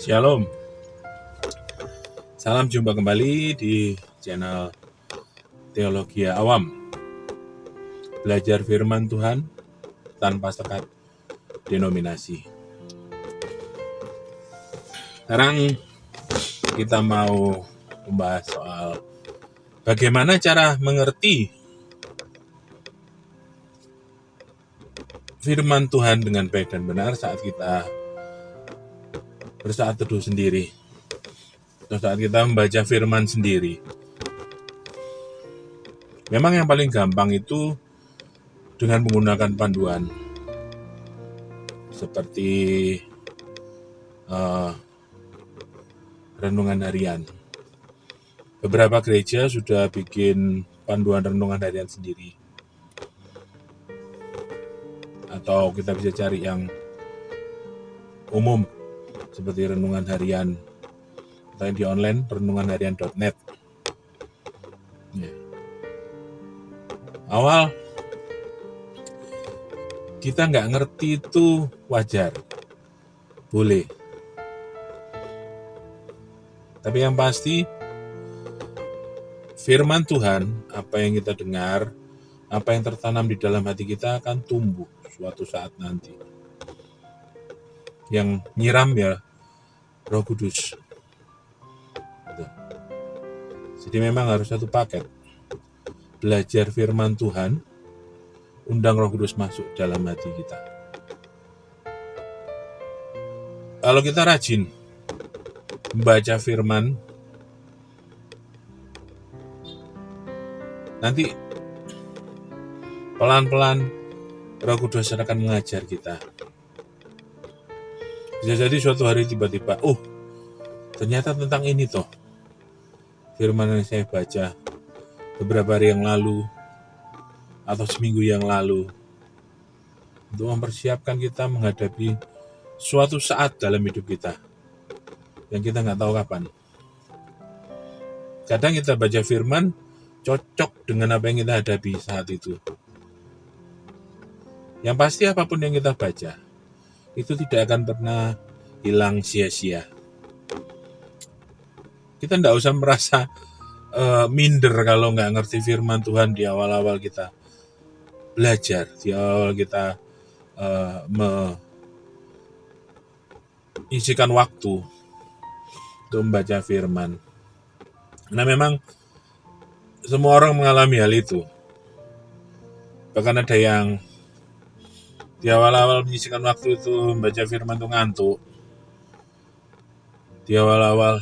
Shalom, salam jumpa kembali di channel Teologi Awam. Belajar firman Tuhan tanpa sekat denominasi. Sekarang kita mau membahas soal bagaimana cara mengerti firman Tuhan dengan baik dan benar saat kita bersaat teduh sendiri, atau saat kita membaca firman sendiri. Memang yang paling gampang itu dengan menggunakan panduan seperti renungan harian. Beberapa gereja sudah bikin panduan renungan harian sendiri, atau kita bisa cari yang umum seperti renungan harian atau di online renunganharian.net. Ya. Awal kita nggak ngerti itu wajar, boleh. Tapi yang pasti firman Tuhan, apa yang kita dengar, apa yang tertanam di dalam hati kita akan tumbuh suatu saat nanti. Yang nyiram ya Roh Kudus. Jadi memang harus satu paket. Belajar firman Tuhan, undang Roh Kudus masuk dalam hati kita. Kalau kita rajin membaca firman, nanti pelan-pelan Roh Kudus akan mengajar kita. Bisa jadi suatu hari tiba-tiba, ternyata tentang ini toh firman yang saya baca beberapa hari yang lalu atau seminggu yang lalu, untuk mempersiapkan kita menghadapi suatu saat dalam hidup kita yang kita nggak tahu kapan. Kadang kita baca firman cocok dengan apa yang kita hadapi saat itu. Yang pasti apapun yang kita baca itu tidak akan pernah hilang sia-sia. Kita tidak usah merasa minder kalau nggak ngerti firman Tuhan di awal-awal kita belajar, di awal kita mengisikan waktu untuk membaca firman. Nah memang semua orang mengalami hal itu. Bahkan ada yang di awal-awal menyisikan waktu itu membaca firman itu ngantuk. Di awal-awal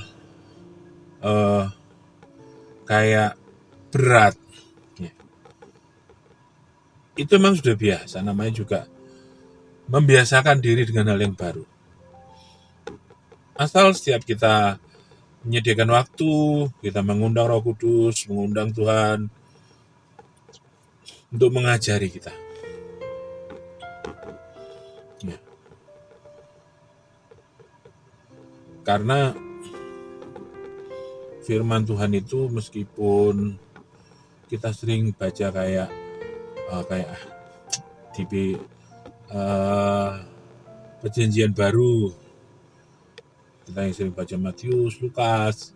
kayak berat. Ya. Itu memang sudah biasa, namanya juga membiasakan diri dengan hal yang baru. Asal setiap kita menyediakan waktu, kita mengundang Roh Kudus, mengundang Tuhan untuk mengajari kita. Ya. Karena firman Tuhan itu meskipun kita sering baca kayak di perjanjian baru, kita yang sering baca Matius, Lukas,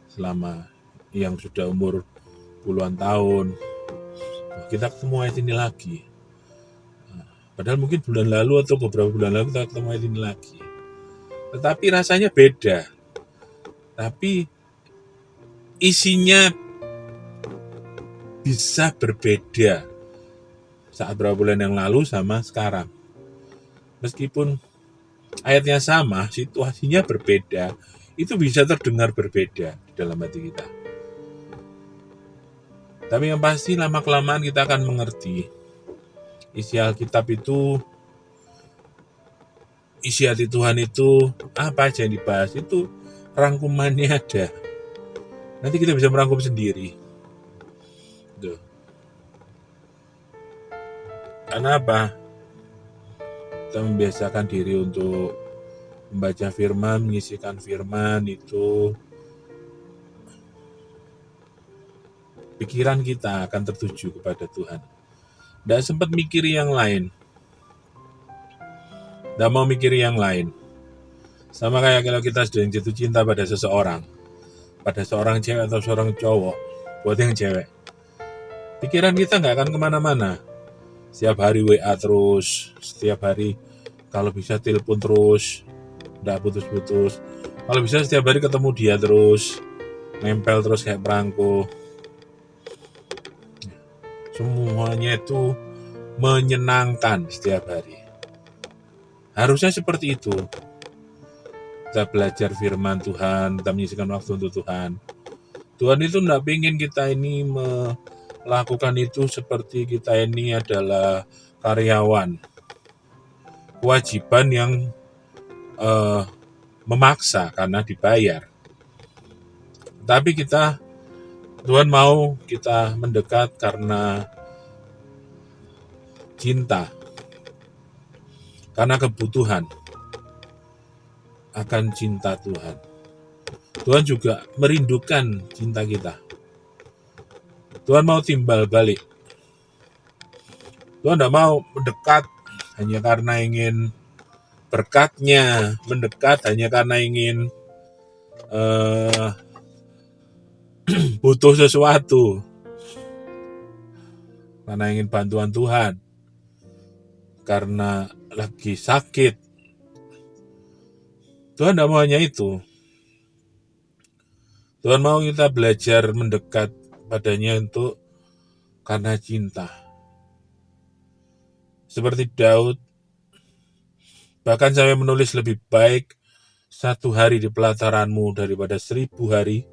selama yang sudah umur puluhan tahun, kita ketemu ayat ini lagi. Padahal mungkin bulan lalu atau beberapa bulan lalu kita ketemu ayat ini lagi. Tetapi rasanya beda. Tapi isinya bisa berbeda saat beberapa bulan yang lalu sama sekarang. Meskipun ayatnya sama, situasinya berbeda, itu bisa terdengar berbeda di dalam hati kita. Tapi yang pasti lama-kelamaan kita akan mengerti isi Alkitab itu, isi hati Tuhan itu, apa aja yang dibahas itu rangkumannya ada. Nanti kita bisa merangkum sendiri. Tuh. Karena apa? Kita membiasakan diri untuk membaca firman, mengisikan firman itu, pikiran kita akan tertuju kepada Tuhan. Tidak sempat mikir yang lain. Tidak mau mikir yang lain. Sama kayak kalau kita sedang jatuh cinta pada seseorang, pada seorang cewek atau seorang cowok. Buat yang cewek, pikiran kita nggak akan kemana-mana. Setiap hari WA terus, setiap hari kalau bisa telepon terus, nggak putus-putus. Kalau bisa setiap hari ketemu dia terus, nempel terus kayak perangko. Semuanya itu menyenangkan setiap hari. Harusnya seperti itu. Kita belajar firman Tuhan, kita menyisihkan waktu untuk Tuhan. Tuhan itu tidak ingin kita ini melakukan itu seperti kita ini adalah karyawan. Kewajiban yang memaksa karena dibayar. Tapi Tuhan mau kita mendekat karena cinta, karena kebutuhan akan cinta Tuhan. Tuhan juga merindukan cinta kita. Tuhan mau timbal balik. Tuhan tidak mau mendekat hanya karena ingin berkatnya, mendekat hanya karena ingin butuh sesuatu, karena ingin bantuan Tuhan, karena lagi sakit. Tuhan tidak mau hanya itu. Tuhan mau kita belajar mendekat padanya untuk karena cinta. Seperti Daud, bahkan saya menulis lebih baik 1 hari di pelataranmu daripada 1000 hari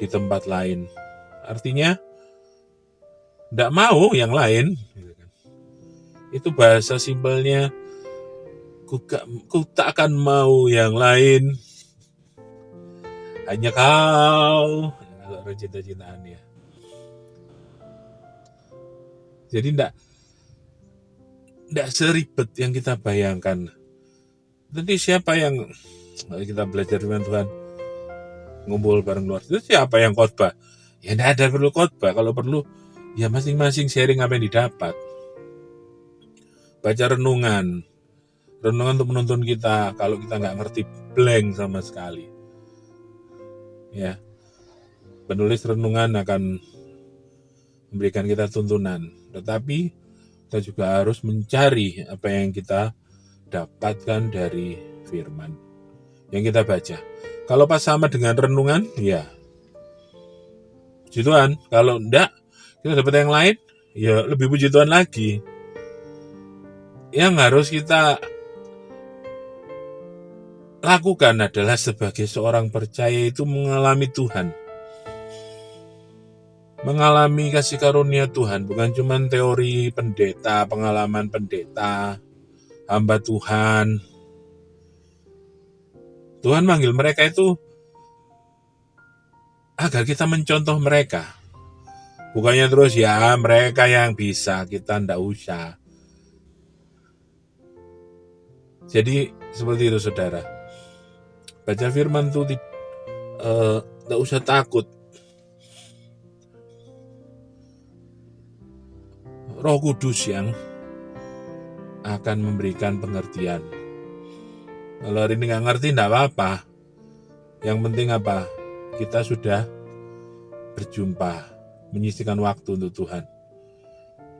di tempat lain. Artinya, tidak mau yang lain. Itu bahasa simpelnya, ku tak akan mau yang lain, hanya kau. Kalau orang cinta-cintaan ya. Jadi tidak seribet yang kita bayangkan. Nanti siapa yang kita belajar dengan Tuhan, ngumpul bareng luar, itu siapa yang khotbah? Ya tidak ada perlu khotbah. Kalau perlu ya masing-masing sharing apa yang didapat. Baca renungan untuk menuntun kita kalau kita nggak ngerti, blank sama sekali. Ya, penulis renungan akan memberikan kita tuntunan, tetapi kita juga harus mencari apa yang kita dapatkan dari firman yang kita baca. Kalau pas sama dengan renungan, ya puji Tuhan. Kalau enggak, kita dapat yang lain, ya lebih puji Tuhan lagi. Yang harus kita lakukan adalah sebagai seorang percaya itu mengalami Tuhan. Mengalami kasih karunia Tuhan, bukan cuma teori pendeta, pengalaman pendeta, hamba Tuhan. Tuhan manggil mereka itu agar kita mencontoh mereka. Bukannya terus ya mereka yang bisa, kita ndak usah. Jadi seperti itu saudara. Baca firman itu tidak usah takut. Roh Kudus yang akan memberikan pengertian. Kalau hari ini nggak ngerti, tidak apa-apa. Yang penting apa? Kita sudah berjumpa, menyisihkan waktu untuk Tuhan.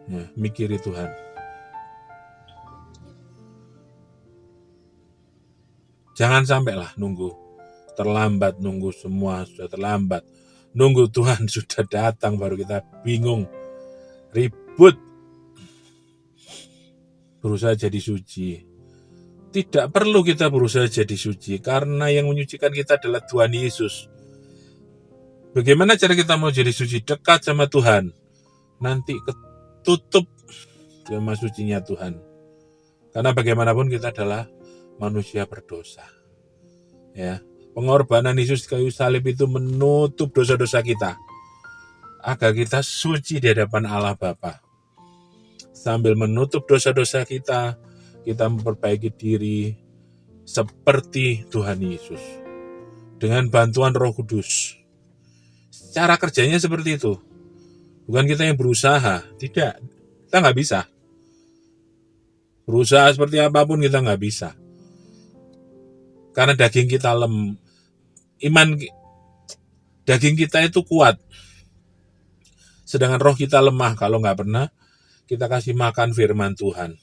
Ya, mikiri Tuhan. Jangan sampailah nunggu terlambat, nunggu semua sudah terlambat, nunggu Tuhan sudah datang baru kita bingung, ribut, berusaha jadi suci. Tidak perlu kita berusaha jadi suci, karena yang menyucikan kita adalah Tuhan Yesus. Bagaimana cara kita mau jadi suci? Dekat sama Tuhan. Nanti ketutup sama sucinya Tuhan. Karena bagaimanapun kita adalah manusia berdosa. Ya, pengorbanan Yesus di kayu salib itu menutup dosa-dosa kita, agar kita suci di hadapan Allah Bapa. Sambil menutup dosa-dosa kita memperbaiki diri seperti Tuhan Yesus dengan bantuan Roh Kudus. Cara kerjanya seperti itu. Bukan kita yang berusaha, tidak. Kita nggak bisa. Berusaha seperti apapun kita nggak bisa. Karena daging kita daging kita itu kuat. Sedangkan roh kita lemah kalau nggak pernah kita kasih makan firman Tuhan.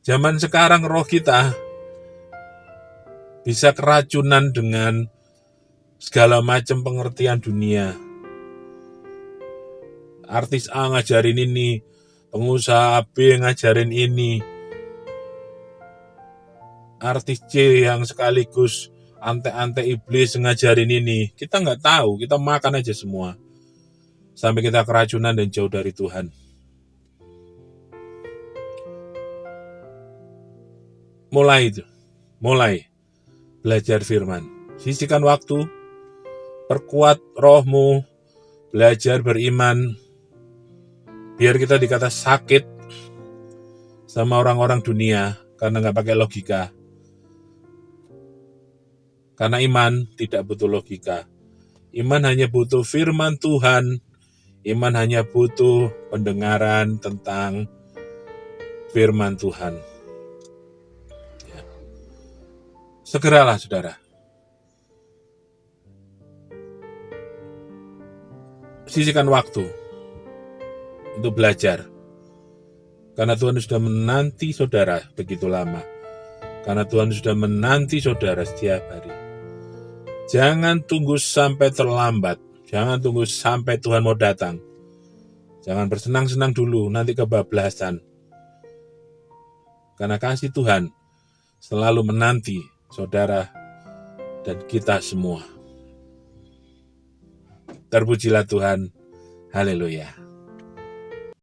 Zaman sekarang roh kita bisa keracunan dengan segala macam pengertian dunia. Artis A ngajarin ini, pengusaha B ngajarin ini, artis C yang sekaligus ante-ante iblis ngajarin ini. Kita nggak tahu, kita makan aja semua. Sampai kita keracunan dan jauh dari Tuhan. Mulai belajar firman. Sisihkan waktu, perkuat rohmu, belajar beriman, biar kita dikata sakit sama orang-orang dunia karena nggak pakai logika. Karena iman tidak butuh logika. Iman hanya butuh firman Tuhan. Iman hanya butuh pendengaran tentang firman Tuhan. Ya. Segeralah saudara. Sisihkan waktu untuk belajar. Karena Tuhan sudah menanti saudara begitu lama. Karena Tuhan sudah menanti saudara setiap hari. Jangan tunggu sampai terlambat. Jangan tunggu sampai Tuhan mau datang. Jangan bersenang-senang dulu, nanti kebablasan. Karena kasih Tuhan selalu menanti saudara dan kita semua. Terpujilah Tuhan. Haleluya.